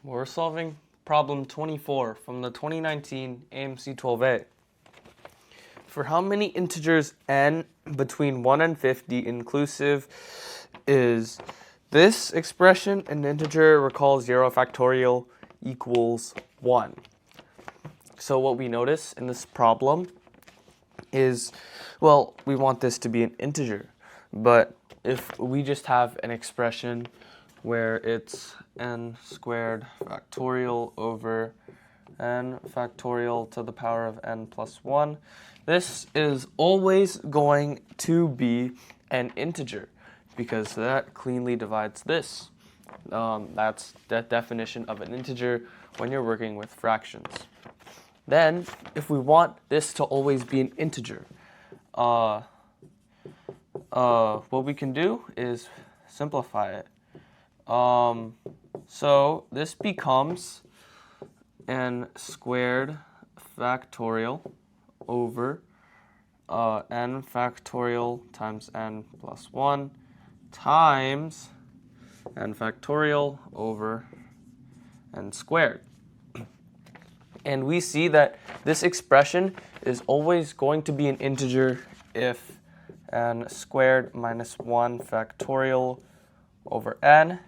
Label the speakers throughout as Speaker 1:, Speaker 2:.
Speaker 1: We're solving problem 24 from the 2019 AMC12A. For how many integers n between 1 and 50 inclusive is this expression an integer? Recall 0 factorial equals 1. So what we notice in this problem is, well, we want this to be an integer, but if we just have an expression where it's n squared factorial over n factorial to the power of n plus 1, this is always going to be an integer because that cleanly divides this. That's the definition of an integer when you're working with fractions. Then, if we want this to always be an integer, what we can do is simplify it. So this becomes n squared factorial over n factorial times n plus 1 times n factorial over n squared. And we see that this expression is always going to be an integer if n squared minus 1 factorial over n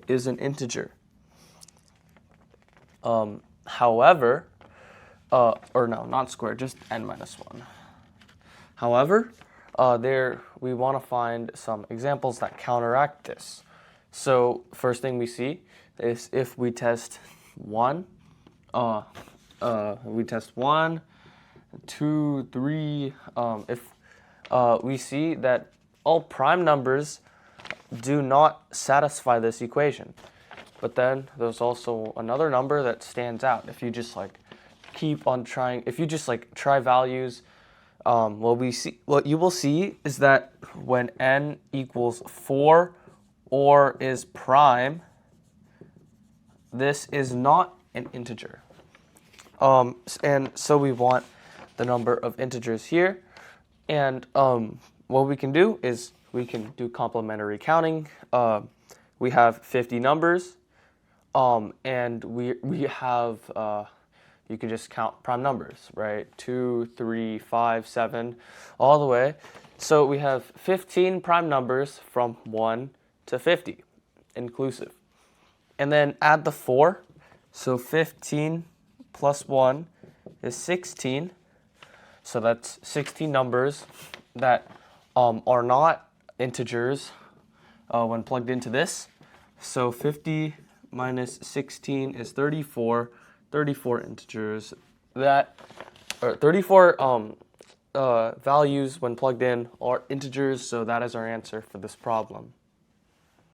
Speaker 1: is an integer. However, or no, not squared, just n minus 1. However, there we want to find some examples that counteract this. So first thing we see is if we test 1, we test 1, 2, 3, if we see that all prime numbers do not satisfy this equation. But then there's also another number that stands out. If you just like keep on trying, if you just like try values, what you will see is that when n equals 4 or is prime, this is not an integer. And so we want the number of integers here. And what we can do is we can do complementary counting. We have 50 numbers, and we have, you can just count prime numbers, right? 2, 3, 5, 7, all the way. So we have 15 prime numbers from 1 to 50, inclusive. And then add the 4. So 15 plus 1 is 16. So that's 16 numbers that are not integers when plugged into this. So 50 minus 16 is 34. 34 integers that, or 34 values when plugged in are integers. So that is our answer for this problem.